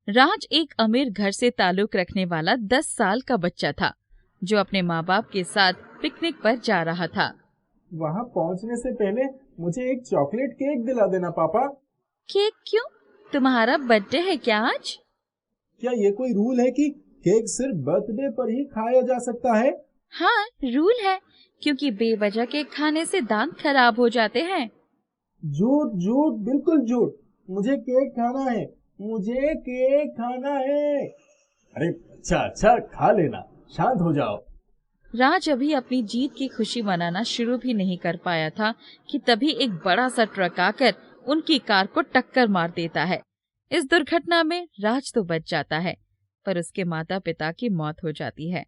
राज एक अमीर घर से ताल्लुक रखने वाला 10 साल का बच्चा था जो अपने माँ बाप के साथ पिकनिक पर जा रहा था। वहाँ पहुँचने से पहले मुझे एक चॉकलेट केक दिला देना पापा। केक क्यों? तुम्हारा बर्थडे है क्या आज? क्या ये कोई रूल है कि केक सिर्फ बर्थडे पर ही खाया जा सकता है? हाँ, रूल है, क्योंकि बेवजह केक खाने से दांत खराब हो जाते हैं। झूठ झूठ, बिल्कुल झूठ। मुझे केक खाना है, मुझे केक खाना है। अरे अच्छा अच्छा, खा लेना, शांत हो जाओ। राज अभी अपनी जीत की खुशी मनाना शुरू भी नहीं कर पाया था कि तभी एक बड़ा सा ट्रक आकर उनकी कार को टक्कर मार देता है। इस दुर्घटना में राज तो बच जाता है, पर उसके माता पिता की मौत हो जाती है।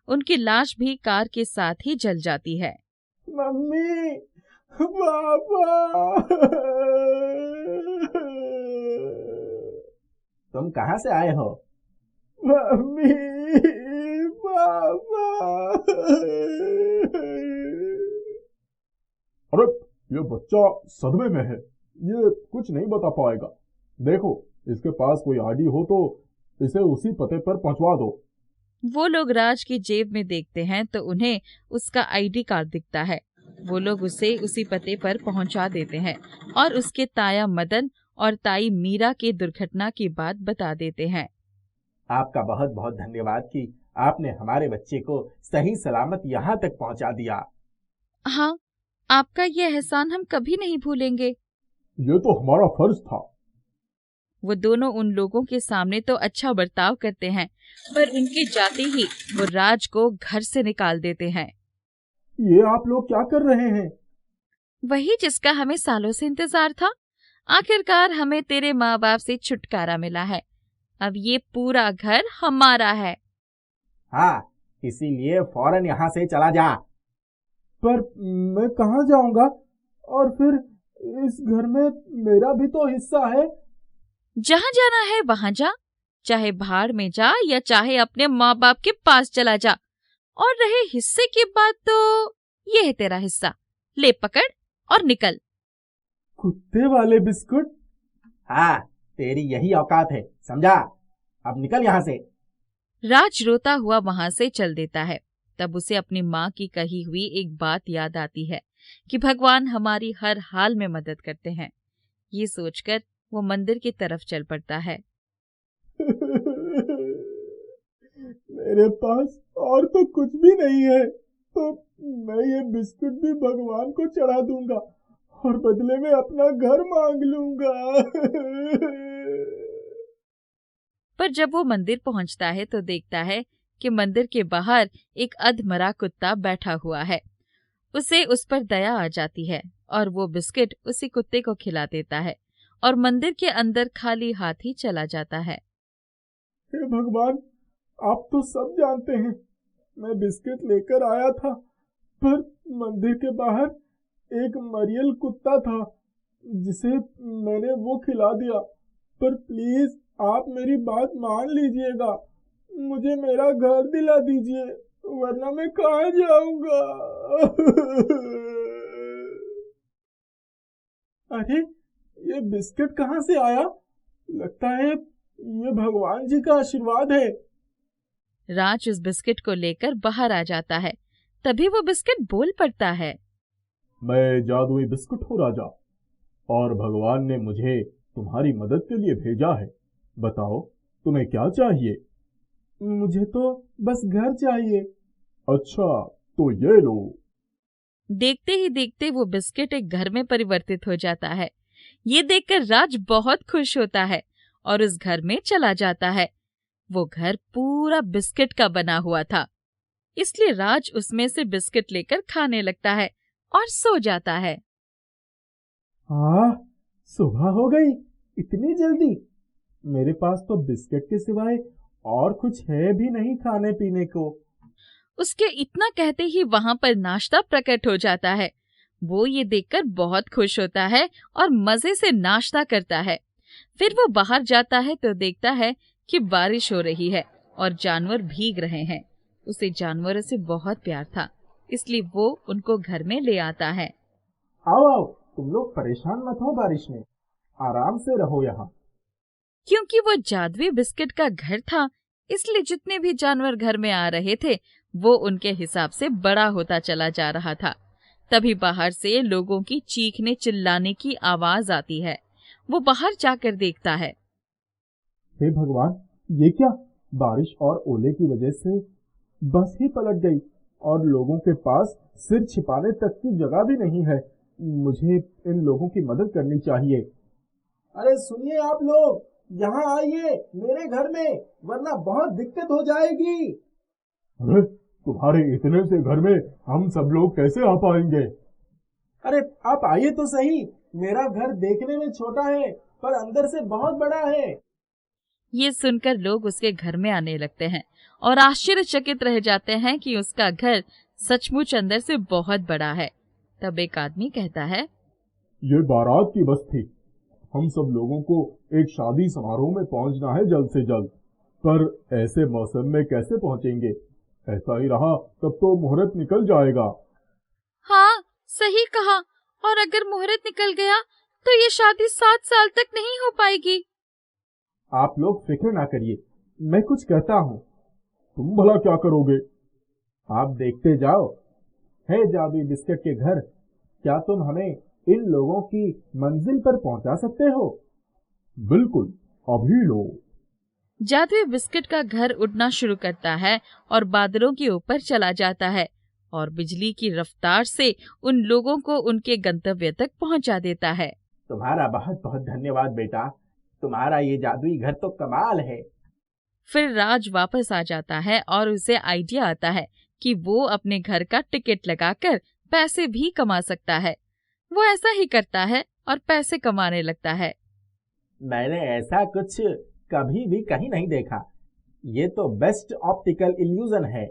उनकी लाश भी कार के साथ ही जल जाती है। मम्मी, पापा, तुम कहाँ से आए हो? मम्मी, पापा। अरे ये बच्चा सदमे में है, ये कुछ नहीं बता पाएगा। देखो, इसके पास कोई आईडी हो तो इसे उसी पते पर पहुंचवा दो। वो लोग राज की जेब में देखते हैं तो उन्हें उसका आईडी कार्ड दिखता है। वो लोग उसे उसी पते पर पहुंचा देते हैं और उसके ताया मदन और ताई मीरा की दुर्घटना की बात बता देते हैं। आपका बहुत बहुत धन्यवाद कि आपने हमारे बच्चे को सही सलामत यहाँ तक पहुँचा दिया। हाँ, आपका ये एहसान हम कभी नहीं भूलेंगे। ये तो हमारा फर्ज था। वो दोनों उन लोगों के सामने तो अच्छा बर्ताव करते हैं, पर उनके जाते ही वो राज को घर से निकाल देते हैं। ये आप लोग क्या कर रहे हैं? वही जिसका हमें सालों से इंतजार था। आखिरकार हमें तेरे माँ बाप से छुटकारा मिला है। अब ये पूरा घर हमारा है। हाँ, इसीलिए फौरन यहाँ से चला जा। पर मैं कहाँ जाऊंगा? और फिर इस घर में मेरा भी तो हिस्सा है। जहाँ जाना है वहाँ जा, चाहे भाड़ में जा या चाहे अपने माँ बाप के पास चला जा। और रहे हिस्से की बात, तो ये है तेरा हिस्सा, ले पकड़ और निकल। कुत्ते वाले बिस्कुट। हाँ, तेरी यही औकात है, समझा? अब निकल यहाँ से। राज रोता हुआ वहां से चल देता है। तब उसे अपनी माँ की कही हुई एक बात याद आती है कि भगवान हमारी हर हाल में मदद करते हैं। ये सोचकर वो मंदिर की तरफ चल पड़ता है। मेरे पास और तो कुछ भी नहीं है, तो मैं ये बिस्कुट भी भगवान को चढ़ा दूंगा और बदले में अपना घर मांग लूंगा। पर जब वो मंदिर पहुंचता है तो देखता है कि मंदिर के बाहर एक अधमरा कुत्ता बैठा हुआ है। उसे उस पर दया आ जाती है और वो बिस्किट उसी कुत्ते को खिला देता है और मंदिर के अंदर खाली हाथ ही चला जाता है। हे भगवान, आप तो सब जानते हैं, मैं बिस्किट लेकर आया था, पर मंदिर के बाहर एक मरियल कुत्ता था जिसे मैंने वो खिला दिया। पर प्लीज आप मेरी बात मान लीजिएगा, मुझे मेरा घर दिला दीजिए, वरना मैं कहाँ जाऊंगा। अरे ये बिस्किट कहाँ से आया? लगता है ये भगवान जी का आशीर्वाद है। राज उस बिस्किट को लेकर बाहर आ जाता है। तभी वो बिस्किट बोल पड़ता है, मैं जादुई बिस्कुट हूँ राजा, और भगवान ने मुझे तुम्हारी मदद के लिए भेजा है। बताओ तुम्हें क्या चाहिए? मुझे तो बस घर चाहिए। अच्छा, तो ये लो। देखते ही देखते वो बिस्किट एक घर में परिवर्तित हो जाता है। ये देखकर राज बहुत खुश होता है और उस घर में चला जाता है। वो घर पूरा बिस्किट का बना हुआ था, इसलिए राज उसमें से बिस्किट लेकर खाने लगता है और सो जाता है। हाँ, सुबह हो गई, इतनी जल्दी? मेरे पास तो बिस्किट के सिवाय और कुछ है भी नहीं खाने पीने को। उसके इतना कहते ही वहां पर नाश्ता प्रकट हो जाता है। वो ये देखकर बहुत खुश होता है और मजे से नाश्ता करता है। फिर वो बाहर जाता है तो देखता है कि बारिश हो रही है और जानवर भीग रहे हैं। उसे जानवरों से बहुत प्यार था, इसलिए वो उनको घर में ले आता है। आओ आओ, तुम लोग परेशान मत हो बारिश में, आराम से रहो यहाँ। क्योंकि वो जादुई बिस्किट का घर था, इसलिए जितने भी जानवर घर में आ रहे थे वो उनके हिसाब से बड़ा होता चला जा रहा था। तभी बाहर से लोगों की चीखने चिल्लाने की आवाज आती है। वो बाहर जाकर देखता है। हे भगवान, ये क्या? बारिश और ओले की वजह से बस ही पलट गई और लोगों के पास सिर छिपाने तक की जगह भी नहीं है। मुझे इन लोगों की मदद करनी चाहिए। अरे सुनिए आप लोग, यहाँ आइए मेरे घर में, वरना बहुत दिक्कत हो जाएगी। अरे तुम्हारे इतने से घर में हम सब लोग कैसे आ पाएंगे? अरे आप आइए तो सही, मेरा घर देखने में छोटा है पर अंदर से बहुत बड़ा है। ये सुनकर लोग उसके घर में आने लगते हैं और आश्चर्यचकित रह जाते हैं कि उसका घर सचमुच अंदर से बहुत बड़ा है। तब एक आदमी कहता है, ये बारात की बस थी। हम सब लोगों को एक शादी समारोह में पहुंचना है जल्द से जल्द, पर ऐसे मौसम में कैसे पहुंचेंगे? ऐसा ही रहा तब तो मुहूर्त निकल जाएगा। हाँ, सही कहा। और अगर मुहूर्त निकल गया तो ये शादी 7 साल तक नहीं हो पाएगी। आप लोग फिक्र ना करिए, मैं कुछ कहता हूँ। तुम भला क्या करोगे? आप देखते जाओ। है जादुई बिस्किट के घर, क्या तुम हमें इन लोगों की मंजिल पर पहुंचा सकते हो? बिल्कुल, अभी लो। जादुई बिस्किट का घर उड़ना शुरू करता है और बादलों के ऊपर चला जाता है और बिजली की रफ्तार से उन लोगों को उनके गंतव्य तक पहुंचा देता है। तुम्हारा बहुत बहुत धन्यवाद बेटा, तुम्हारा ये जादुई घर तो कमाल है। फिर राज वापस आ जाता है और उसे आइडिया आता है कि वो अपने घर का टिकट लगाकर पैसे भी कमा सकता है। वो ऐसा ही करता है और पैसे कमाने लगता है। मैंने ऐसा कुछ कभी भी कहीं नहीं देखा। ये तो बेस्ट ऑप्टिकल इल्यूजन है।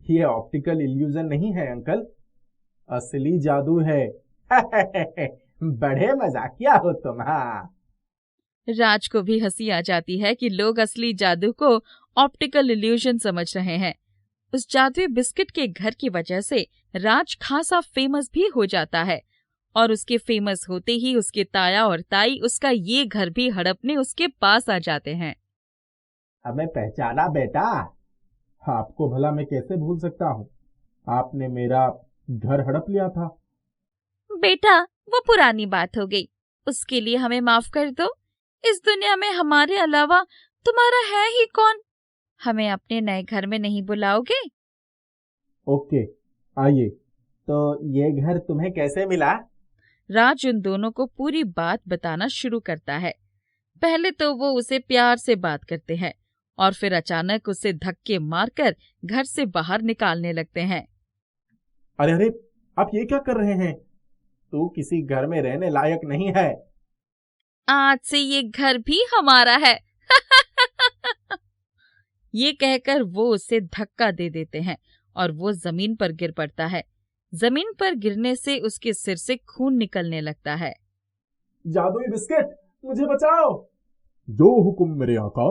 ये ऑप्टिकल इल्यूजन नहीं है अंकल, असली जादू है। बड़े मजाकिया हो तुम। हाँ, राज को भी हंसी आ जाती है कि लोग असली जादू को ऑप्टिकल इल्यूजन समझ रहे हैं। उस जादुई बिस्किट के घर की वजह से राज खासा फेमस भी हो जाता है और उसके फेमस होते ही उसके ताया और ताई उसका ये घर भी हड़पने उसके पास आ जाते हैं। हमें पहचाना बेटा? आपको भला मैं कैसे भूल सकता हूँ? आपने मेरा घर हड़प लिया था। बेटा, वो पुरानी बात हो गई, उसके लिए हमें माफ कर दो। इस दुनिया में हमारे अलावा तुम्हारा है ही कौन? हमें अपने नए घर में नहीं बुलाओगे? ओके, आइए। तो ये घर तुम्हें कैसे मिला? राज उन दोनों को पूरी बात बताना शुरू करता है। पहले तो वो उसे प्यार से बात करते हैं और फिर अचानक उसे धक्के मारकर घर से बाहर निकालने लगते हैं। अरे अरे, आप ये क्या कर रहे हैं? तू किसी घर में रहने लायक नहीं है। आज से ये घर भी हमारा है। ये कहकर वो उसे धक्का दे देते हैं और वो जमीन पर गिर पड़ता है। जमीन पर गिरने से उसके सिर से खून निकलने लगता है। जादुई बिस्किट, मुझे बचाओ। जो हुक्म मेरे आका।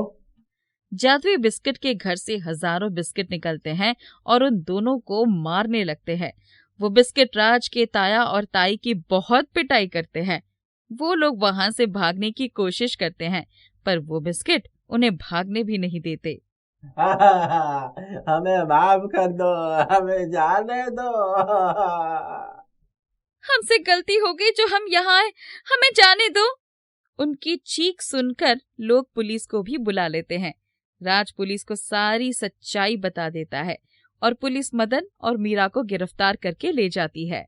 जादुई बिस्किट के घर से हजारों बिस्किट निकलते हैं और उन दोनों को मारने लगते हैं। वो बिस्किट राज के ताया और ताई की बहुत पिटाई करते हैं। वो लोग वहां से भागने की कोशिश करते हैं, पर वो बिस्किट उन्हें भागने भी नहीं देते। हमें माफ कर दो, हमें जाने दो। हमसे गलती हो गई जो हम यहाँ आए, हमें जाने दो। उनकी चीख सुनकर लोग पुलिस को भी बुला लेते हैं। राज पुलिस को सारी सच्चाई बता देता है और पुलिस मदन और मीरा को गिरफ्तार करके ले जाती है।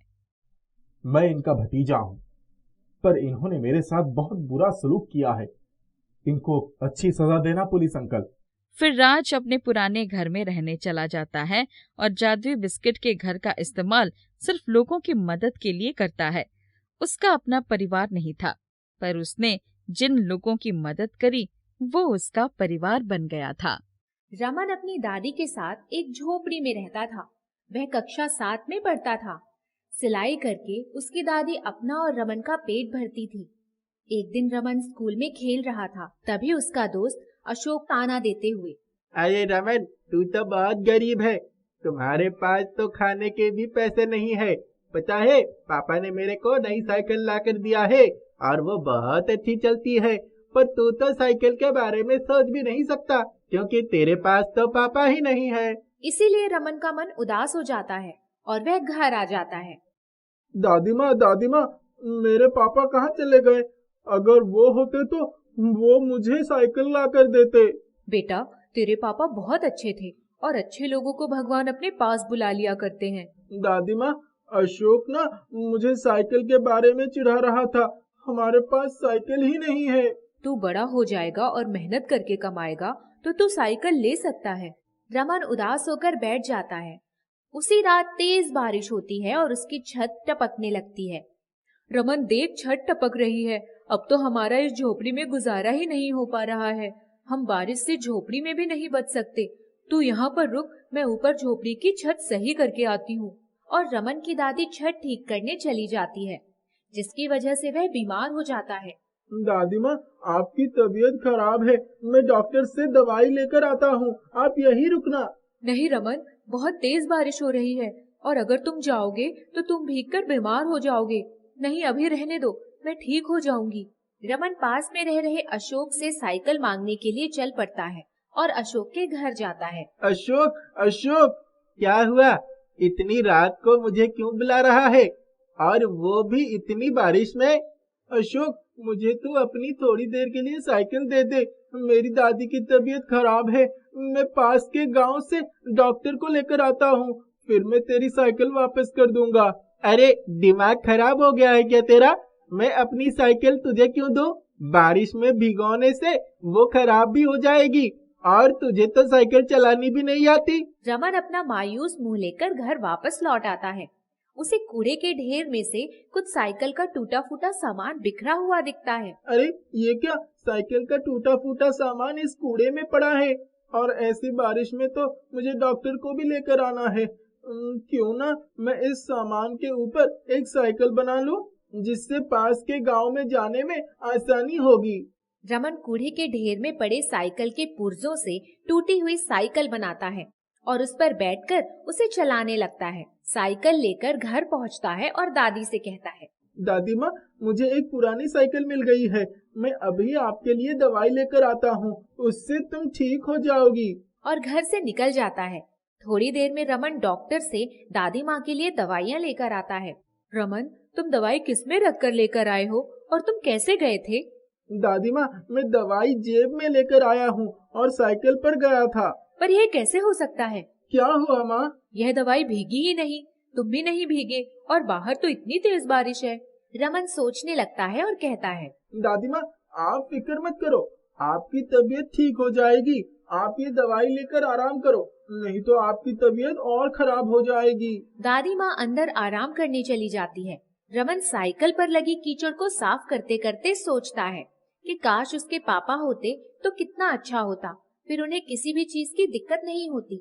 मैं इनका भतीजा हूँ, पर इन्होंने मेरे साथ बहुत बुरा सलूक किया है। इनको अच्छी सजा देना पुलिस अंकल। फिर राज अपने पुराने घर में रहने चला जाता है और जादुई बिस्किट के घर का इस्तेमाल सिर्फ लोगों की मदद के लिए करता है। उसका अपना परिवार नहीं था, पर उसने जिन लोगों की मदद करी वो उसका परिवार बन गया था। रमन अपनी दादी के साथ एक झोपड़ी में रहता था। वह कक्षा 7 में पढ़ता था। सिलाई करके उसकी दादी अपना और रमन का पेट भरती थी। एक दिन रमन स्कूल में खेल रहा था, तभी उसका दोस्त अशोक ताना देते हुए, अरे रमन, तू तो बहुत गरीब है, तुम्हारे पास तो खाने के भी पैसे नहीं है। पता है, पापा ने मेरे को नई साइकिल ला कर दिया है और वो बहुत अच्छी चलती है पर तू तो साइकिल के बारे में सोच भी नहीं सकता, क्योंकि तेरे पास तो पापा ही नहीं है। इसीलिए रमन का मन उदास हो जाता है और वह घर आ जाता है। दादी माँ, मेरे पापा कहाँ चले गए? अगर वो होते तो वो मुझे साइकिल ला कर देते। बेटा, तेरे पापा बहुत अच्छे थे और अच्छे लोगों को भगवान अपने पास बुला लिया करते हैं। दादी माँ, अशोक ना मुझे साइकिल के बारे में चिढ़ा रहा था। हमारे पास साइकिल ही नहीं है। तू बड़ा हो जाएगा और मेहनत करके कमाएगा तो तू साइकिल ले सकता है। रमन उदास होकर बैठ जाता है। उसी रात तेज बारिश होती है और उसकी छत टपकने लगती है। रमन देख, छत टपक रही है। अब तो हमारा इस झोपड़ी में गुजारा ही नहीं हो पा रहा है। हम बारिश से झोपड़ी में भी नहीं बच सकते। तू यहाँ पर रुक, मैं ऊपर झोपड़ी की छत सही करके आती हूँ। और रमन की दादी छत ठीक करने चली जाती है, जिसकी वजह से वह बीमार हो जाता है। दादी माँ, आपकी तबीयत खराब है, मैं डॉक्टर से दवाई लेकर आता हूँ, आप यहीं रुकना। नहीं रमन, बहुत तेज बारिश हो रही है और अगर तुम जाओगे तो तुम भीगकर बीमार हो जाओगे। नहीं, अभी रहने दो, मैं ठीक हो जाऊंगी। रमन पास में रह रहे अशोक से साइकिल मांगने के लिए चल पड़ता है और अशोक के घर जाता है। अशोक, अशोक, क्या हुआ? इतनी रात को मुझे क्यों बुला रहा है, और वो भी इतनी बारिश में? अशोक, मुझे तू अपनी थोड़ी देर के लिए साइकिल दे दे। मेरी दादी की तबीयत खराब है। मैं पास के गांव से डॉक्टर को लेकर आता हूँ, फिर मैं तेरी साइकिल वापस कर दूंगा। अरे, दिमाग खराब हो गया है क्या तेरा? मैं अपनी साइकिल तुझे क्यों दूं? बारिश में भिगोने से वो खराब भी हो जाएगी, और तुझे तो साइकिल चलानी भी नहीं आती। रमन अपना मायूस मुंह लेकर घर वापस लौट आता है। उसे कूड़े के ढेर में से कुछ साइकिल का टूटा फूटा सामान बिखरा हुआ दिखता है। अरे, ये क्या? साइकिल का टूटा फूटा सामान इस कूड़े में पड़ा है, और ऐसी बारिश में तो मुझे डॉक्टर को भी लेकर आना है। क्यों ना मैं इस सामान के ऊपर एक साइकिल बना लूं, जिससे पास के गांव में जाने में आसानी होगी। रमन कूड़े के ढेर में पड़े साइकिल के पुर्जों से टूटी हुई साइकिल बनाता है और उस पर बैठकर उसे चलाने लगता है। साइकिल लेकर घर पहुंचता है और दादी से कहता है, दादी माँ, मुझे एक पुरानी साइकिल मिल गई है। मैं अभी आपके लिए दवाई लेकर आता हूँ, उससे तुम ठीक हो जाओगी। और घर से निकल जाता है। थोड़ी देर में रमन डॉक्टर से दादी माँ के लिए दवाइयाँ लेकर आता है। रमन, तुम दवाई किसमें रख कर लेकर आए हो और तुम कैसे गए थे? दादी माँ, मैं दवाई जेब में लेकर आया हूँ और साइकिल पर गया था। पर यह कैसे हो सकता है? क्या हुआ माँ? यह दवाई भीगी ही नहीं, तुम भी नहीं भीगे, और बाहर तो इतनी तेज बारिश है। रमन सोचने लगता है और कहता है, दादी माँ, आप फिक्र मत करो, आपकी तबीयत ठीक हो जाएगी। आप ये दवाई लेकर आराम करो, नहीं तो आपकी तबीयत और खराब हो जाएगी। दादी माँ अंदर आराम करने चली जाती है। रमन साइकिल पर लगी कीचड़ को साफ करते करते सोचता है कि काश उसके पापा होते तो कितना अच्छा होता, फिर उन्हें किसी भी चीज की दिक्कत नहीं होती।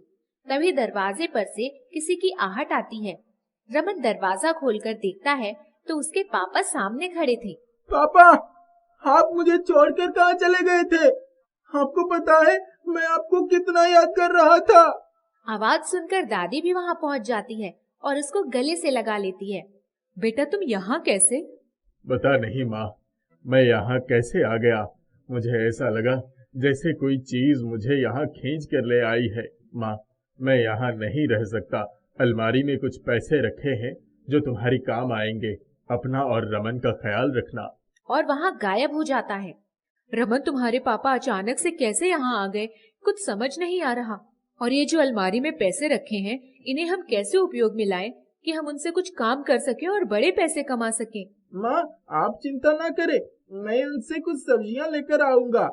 तभी दरवाजे पर से किसी की आहट आती है। रमन दरवाजा खोलकर देखता है तो उसके पापा सामने खड़े थे। पापा, आप मुझे छोड़कर कहाँ चले गए थे? आपको पता है मैं आपको कितना याद कर रहा था। आवाज सुनकर दादी भी वहाँ पहुँच जाती है और उसको गले से लगा लेती है। बेटा, तुम यहाँ कैसे? बता नहीं माँ, मैं यहाँ कैसे आ गया? मुझे ऐसा लगा जैसे कोई चीज मुझे यहाँ खींच कर ले आई है। माँ, मैं यहाँ नहीं रह सकता। अलमारी में कुछ पैसे रखे हैं जो तुम्हारी काम आएंगे। अपना और रमन का ख्याल रखना। और वहाँ गायब हो जाता है। रमन, तुम्हारे पापा अचानक से कैसे यहाँ आ गए, कुछ समझ नहीं आ रहा। और ये जो अलमारी में पैसे रखे हैं, इन्हें हम कैसे उपयोग में लाएं कि हम उनसे कुछ काम कर सकें और बड़े पैसे कमा सकें। माँ, आप चिंता ना करें, मैं उनसे कुछ सब्जियाँ लेकर आऊंगा,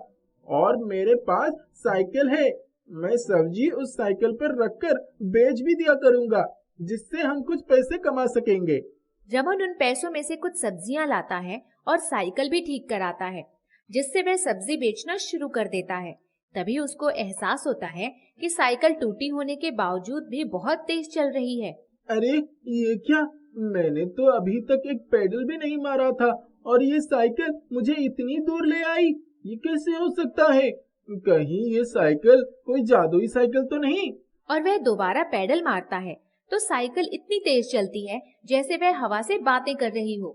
और मेरे पास साइकिल है। मैं सब्जी उस साइकिल पर रखकर बेच भी दिया करूंगा, जिससे हम कुछ पैसे कमा सकेंगे। रमन उन पैसों में से कुछ सब्जियां लाता है और साइकिल भी ठीक कराता है, जिससे वह सब्जी बेचना शुरू कर देता है। तभी उसको एहसास होता है कि साइकिल टूटी होने के बावजूद भी बहुत तेज चल रही है। अरे, ये क्या? मैंने तो अभी तक एक पेडल भी नहीं मारा था, और ये साइकिल मुझे इतनी दूर ले आई। ये कैसे हो सकता है? कहीं ये साइकिल कोई जादुई साइकिल तो नहीं? और वह दोबारा पेडल मारता है तो साइकिल इतनी तेज चलती है जैसे वह हवा से बातें कर रही हो।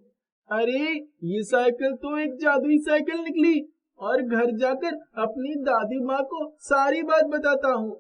अरे, ये साइकिल तो एक जादुई साइकिल निकली। और घर जाकर अपनी दादी माँ को सारी बात बताता हूँ।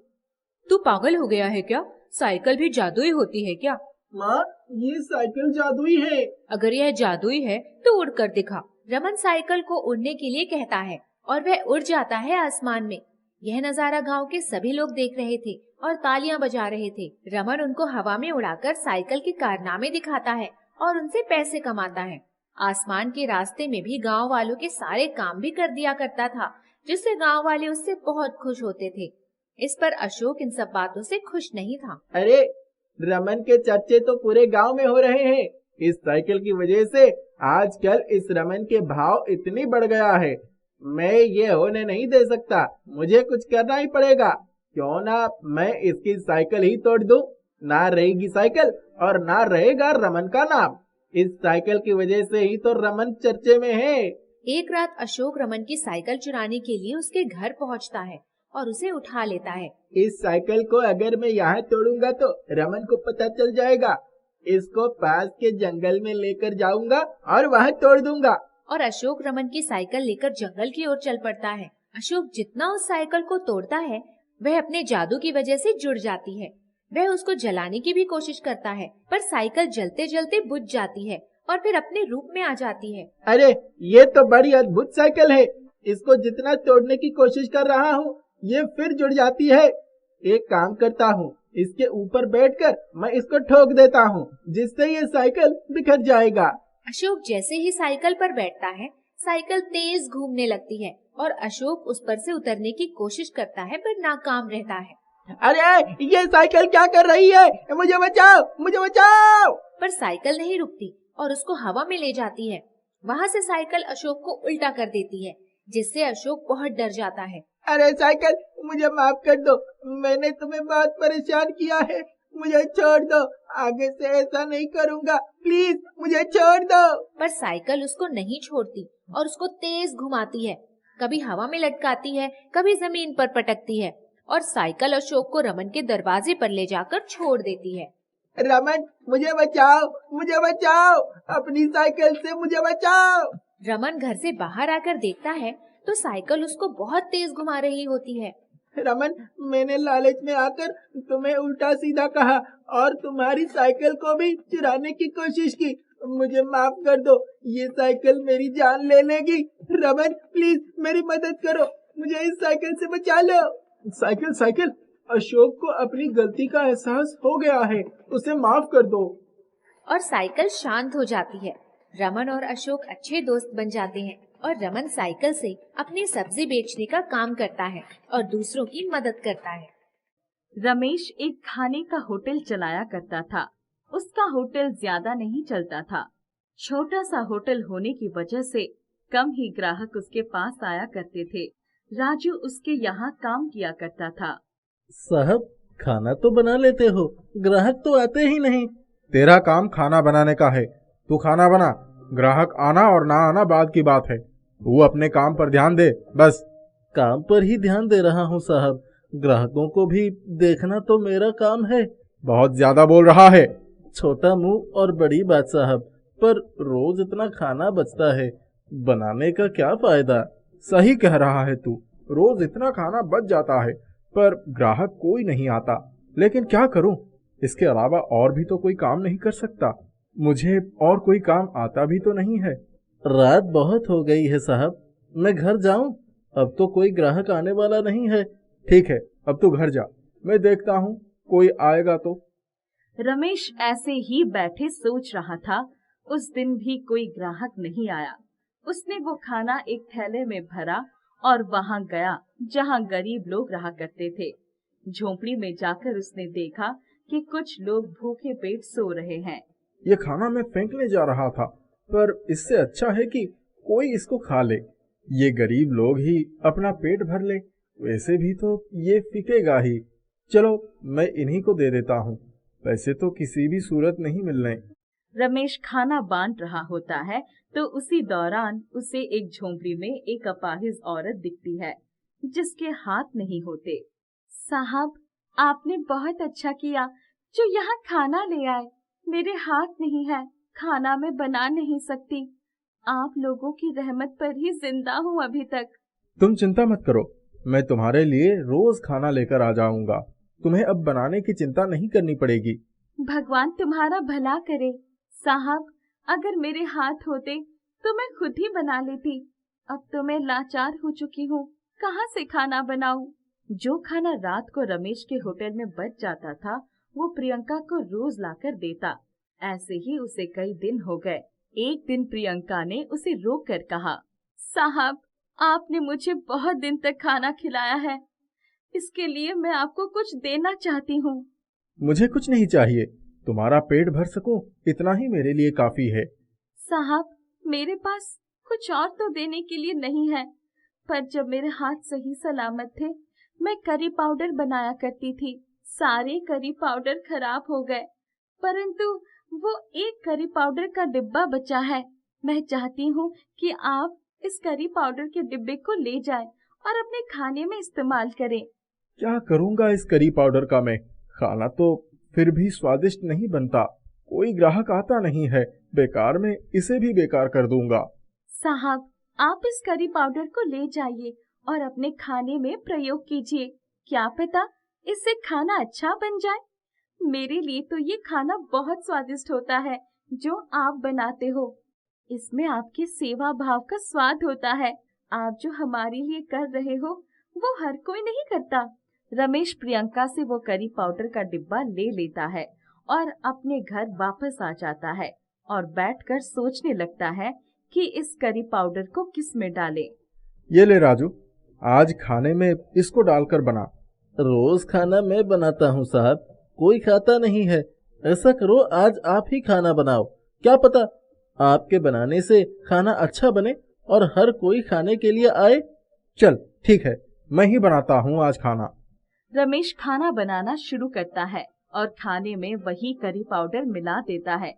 तू पागल हो गया है क्या? साइकिल भी जादुई होती है क्या? माँ, ये साइकिल जादुई है। अगर यह जादुई है तो उड़ कर दिखा। रमन साइकिल को उड़ने के लिए कहता है और वह उड़ जाता है आसमान में। यह नजारा गांव के सभी लोग देख रहे थे और तालियां बजा रहे थे। रमन उनको हवा में उड़ाकर साइकिल के कारनामे दिखाता है और उनसे पैसे कमाता है। आसमान के रास्ते में भी गांव वालों के सारे काम भी कर दिया करता था, जिससे गांव वाले उससे बहुत खुश होते थे। इस पर अशोक इन सब बातों से खुश नहीं था। अरे, रमन के चर्चे तो पूरे गांव में हो रहे हैं। इस साइकिल की वजह से आजकल इस रमन के भाव इतनी बढ़ गया है। मैं ये होने नहीं दे सकता, मुझे कुछ करना ही पड़ेगा। क्यों ना मैं इसकी साइकिल ही तोड़ दूं। ना रहेगी साइकिल और ना रहेगा रमन का नाम। इस साइकिल की वजह से ही तो रमन चर्चे में है। एक रात अशोक रमन की साइकिल चुराने के लिए उसके घर पहुंचता है और उसे उठा लेता है। इस साइकिल को अगर मैं यहाँ तोड़ूंगा तो रमन को पता चल जाएगा। इसको पास के जंगल में लेकर जाऊंगा और वहाँ तोड़ दूंगा। और अशोक रमन की साइकिल लेकर जंगल की ओर चल पड़ता है। अशोक जितना उस साइकिल को तोड़ता है, वह अपने जादू की वजह से जुड़ जाती है। वह उसको जलाने की भी कोशिश करता है, पर साइकिल जलते जलते बुझ जाती है और फिर अपने रूप में आ जाती है। अरे, ये तो बड़ी अद्भुत साइकिल है। इसको जितना तोड़ने की कोशिश कर रहा हूँ, ये फिर जुड़ जाती है। एक काम करता हूँ, इसके ऊपर बैठकर मैं इसको ठोक देता हूँ, जिससे ये साइकिल बिखर जाएगा। अशोक जैसे ही साइकिल पर बैठता है, साइकिल तेज घूमने लगती है और अशोक उस पर से उतरने की कोशिश करता है, पर नाकाम रहता है। अरे, ये साइकिल क्या कर रही है? मुझे बचाओ, मुझे बचाओ। पर साइकिल नहीं रुकती और उसको हवा में ले जाती है। वहाँ से साइकिल अशोक को उल्टा कर देती है, जिससे अशोक बहुत डर जाता है। अरे साइकिल, मुझे माफ कर दो। मैंने तुम्हें बहुत परेशान किया है। मुझे छोड़ दो। आगे से ऐसा नहीं करूँगा। प्लीज मुझे छोड़ दो। पर साइकिल उसको नहीं छोड़ती और उसको तेज घुमाती है। कभी हवा में लटकाती है, कभी जमीन पर पटकती है और साइकिल अशोक को रमन के दरवाजे पर ले जाकर छोड़ देती है। रमन, मुझे बचाओ, मुझे बचाओ। अपनी साइकिल से मुझे बचाओ। रमन घर से बाहर आकर देखता है तो साइकिल उसको बहुत तेज घुमा रही होती है। रमन, मैंने लालच में आकर तुम्हें उल्टा सीधा कहा और तुम्हारी साइकिल को भी चुराने की कोशिश की। मुझे माफ कर दो। ये साइकिल मेरी जान ले लेगी। रमन, प्लीज मेरी मदद करो। मुझे इस साइकिल से बचा लो। साइकिल, साइकिल, अशोक को अपनी गलती का एहसास हो गया है, उसे माफ कर दो। और साइकिल शांत हो जाती है। रमन और अशोक अच्छे दोस्त बन जाते हैं और रमन साइकिल से अपनी सब्जी बेचने का काम करता है और दूसरों की मदद करता है। रमेश एक खाने का होटल चलाया करता था। उसका होटल ज्यादा नहीं चलता था। छोटा सा होटल होने की वजह से कम ही ग्राहक उसके पास आया करते थे। राजू उसके यहाँ काम किया करता था। साहब, खाना तो बना लेते हो, ग्राहक तो आते ही नहीं। तेरा काम खाना बनाने का है, तू खाना बना। ग्राहक आना और ना आना बाद की बात है। तू अपने काम पर ध्यान दे, बस। काम पर ही ध्यान दे रहा हूँ साहब, ग्राहकों को भी देखना तो मेरा काम है। बहुत ज्यादा बोल रहा है। छोटा मुंह और बड़ी बात साहब, पर रोज इतना खाना बचता है, बनाने का क्या फायदा। सही कह रहा है तू, रोज इतना खाना बच जाता है पर ग्राहक कोई नहीं आता। लेकिन क्या करूं, इसके अलावा और भी तो कोई काम नहीं कर सकता। मुझे और कोई काम आता भी तो नहीं है। रात बहुत हो गई है साहब, मैं घर जाऊं? अब तो कोई ग्राहक आने वाला नहीं है। ठीक है, अब तू घर जा, मैं देखता हूँ कोई आएगा तो। रमेश ऐसे ही बैठे सोच रहा था। उस दिन भी कोई ग्राहक नहीं आया। उसने वो खाना एक थैले में भरा और वहां गया जहां गरीब लोग रहा करते थे। झोपड़ी में जाकर उसने देखा कि कुछ लोग भूखे पेट सो रहे हैं। ये खाना मैं फेंकने जा रहा था, पर इससे अच्छा है कि कोई इसको खा ले। ये गरीब लोग ही अपना पेट भर ले, वैसे भी तो ये फिकेगा ही। चलो मैं इन्हीं को दे देता हूँ, पैसे तो किसी भी सूरत नहीं मिलने। रमेश खाना बांट रहा होता है तो उसी दौरान उसे एक झोंपड़ी में एक अपाहिज औरत दिखती है जिसके हाथ नहीं होते। साहब, आपने बहुत अच्छा किया जो यहाँ खाना ले आए। मेरे हाथ नहीं है, खाना मैं बना नहीं सकती। आप लोगों की रहमत पर ही जिंदा हूँ अभी तक। तुम चिंता मत करो, मैं तुम्हारे लिए रोज खाना लेकर आ जाऊंगा। तुम्हें अब बनाने की चिंता नहीं करनी पड़ेगी। भगवान तुम्हारा भला करे। साहब, अगर मेरे हाथ होते तो मैं खुद ही बना लेती। अब तो मैं लाचार हो चुकी हूँ, कहाँ से खाना बनाऊं? जो खाना रात को रमेश के होटल में बच जाता था, वो प्रियंका को रोज लाकर देता। ऐसे ही उसे कई दिन हो गए। एक दिन प्रियंका ने उसे रोक कर कहा, साहब, आपने मुझे बहुत दिन तक खाना खिलाया है, इसके लिए मैं आपको कुछ देना चाहती हूँ। मुझे कुछ नहीं चाहिए, तुम्हारा पेट भर सकूं इतना ही मेरे लिए काफी है। साहब, मेरे पास कुछ और तो देने के लिए नहीं है, पर जब मेरे हाथ सही सलामत थे, मैं करी पाउडर बनाया करती थी। सारे करी पाउडर खराब हो गए, परंतु वो एक करी पाउडर का डिब्बा बचा है। मैं चाहती हूँ कि आप इस करी पाउडर के डिब्बे को ले जाएं और अपने खाने में इस्तेमाल करें। क्या करूंगा इस करी पाउडर का मैं? खाना तो फिर भी स्वादिष्ट नहीं बनता, कोई ग्राहक आता नहीं है, बेकार में इसे भी बेकार कर दूंगा। साहब, आप इस करी पाउडर को ले जाइए और अपने खाने में प्रयोग कीजिए। क्या पता इससे खाना अच्छा बन जाए। मेरे लिए तो ये खाना बहुत स्वादिष्ट होता है जो आप बनाते हो। इसमें आपके सेवा भाव का स्वाद होता है। आप जो हमारे लिए कर रहे हो वो हर कोई नहीं करता। रमेश प्रियंका से वो करी पाउडर का डिब्बा ले लेता है और अपने घर वापस आ जाता है और बैठकर सोचने लगता है कि इस करी पाउडर को किस में डाले। ये ले राजू, आज खाने में इसको डालकर बना। रोज खाना मैं बनाता हूँ साहब, कोई खाता नहीं है। ऐसा करो, आज आप ही खाना बनाओ, क्या पता आपके बनाने से खाना अच्छा बने और हर कोई खाने के लिए आए। चल ठीक है, मैं ही बनाता हूँ आज खाना। रमेश खाना बनाना शुरू करता है और खाने में वही करी पाउडर मिला देता है।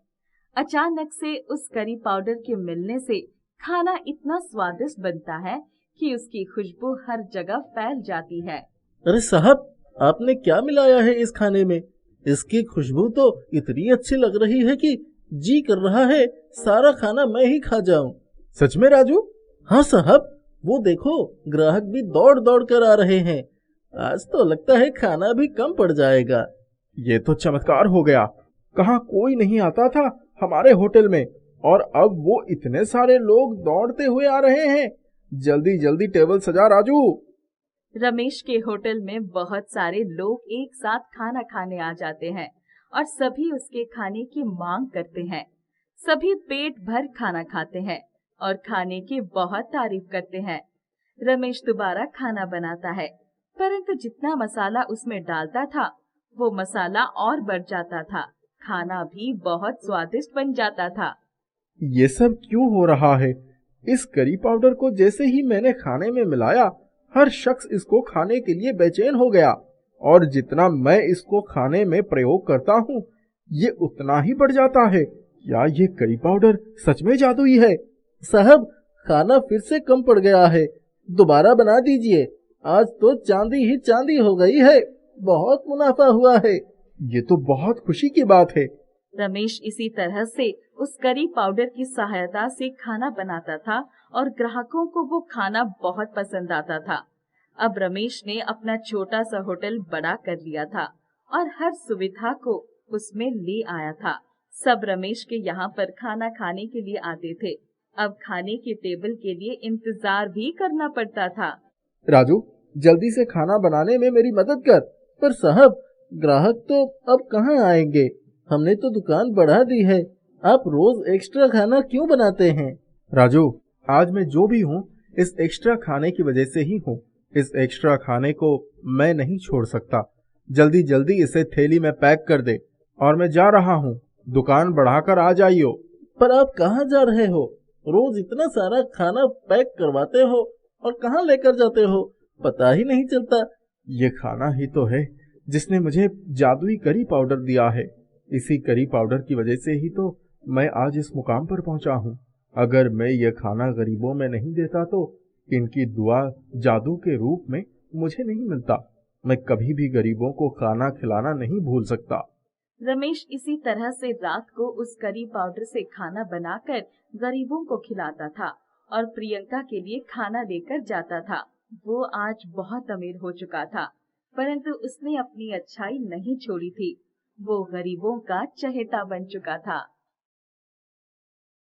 अचानक से उस करी पाउडर के मिलने से खाना इतना स्वादिष्ट बनता है कि उसकी खुशबू हर जगह फैल जाती है। अरे साहब, आपने क्या मिलाया है इस खाने में? इसकी खुशबू तो इतनी अच्छी लग रही है कि जी कर रहा है सारा खाना मैं ही खा जाऊं। सच में राजू? हाँ साहब, वो देखो ग्राहक भी दौड़ दौड़ कर आ रहे हैं। आज तो लगता है खाना भी कम पड़ जाएगा। ये तो चमत्कार हो गया। कहाँ कोई नहीं आता था हमारे होटल में, और अब वो इतने सारे लोग दौड़ते हुए आ रहे हैं। जल्दी जल्दी टेबल सजा राजू। रमेश के होटल में बहुत सारे लोग एक साथ खाना खाने आ जाते हैं और सभी उसके खाने की मांग करते हैं। सभी पेट भर खाना खाते हैं और खाने की बहुत तारीफ करते हैं। रमेश दोबारा खाना बनाता है, परंतु जितना मसाला उसमें डालता था वो मसाला और बढ़ जाता था। खाना भी बहुत स्वादिष्ट बन जाता था। ये सब क्यों हो रहा है? इस करी पाउडर को जैसे ही मैंने खाने में मिलाया, हर शख्स इसको खाने के लिए बेचैन हो गया, और जितना मैं इसको खाने में प्रयोग करता हूँ ये उतना ही बढ़ जाता है। क्या ये करी पाउडर सच में जादुई है? साहब, खाना फिर से कम पड़ गया है, दोबारा बना दीजिए। आज तो चांदी ही चांदी हो गई है, बहुत मुनाफा हुआ है। ये तो बहुत खुशी की बात है। रमेश इसी तरह से उस करी पाउडर की सहायता से खाना बनाता था और ग्राहकों को वो खाना बहुत पसंद आता था। अब रमेश ने अपना छोटा सा होटल बड़ा कर लिया था और हर सुविधा को उसमें ले आया था। सब रमेश के यहाँ पर खाना खाने के लिए आते थे। अब खाने के टेबल के लिए इंतजार भी करना पड़ता था। राजू, जल्दी से खाना बनाने में मेरी मदद कर। पर साहब, ग्राहक तो अब कहाँ आएंगे? हमने तो दुकान बढ़ा दी है, आप रोज एक्स्ट्रा खाना क्यों बनाते हैं? राजू, आज मैं जो भी हूँ इस एक्स्ट्रा खाने की वजह से ही हूँ। इस एक्स्ट्रा खाने को मैं नहीं छोड़ सकता। जल्दी जल्दी इसे थैली में पैक कर दे और मैं जा रहा हूँ। दुकान बढ़ाकर आ जाइयो। पर आप कहाँ जा रहे हो? रोज इतना सारा खाना पैक करवाते हो और कहाँ लेकर जाते हो, पता ही नहीं चलता। ये खाना ही तो है जिसने मुझे जादुई करी पाउडर दिया है। इसी करी पाउडर की वजह से ही तो मैं आज इस मुकाम पर पहुंचा हूँ। अगर मैं ये खाना गरीबों में नहीं देता तो इनकी दुआ जादू के रूप में मुझे नहीं मिलता। मैं कभी भी गरीबों को खाना खिलाना नहीं भूल सकता। रमेश इसी तरह से रात को उस करी पाउडर से खाना बनाकर गरीबों को खिलाता था और प्रियंका के लिए खाना लेकर जाता था। वो आज बहुत अमीर हो चुका था, परंतु उसने अपनी अच्छाई नहीं छोड़ी थी। वो गरीबों का चहेता बन चुका था।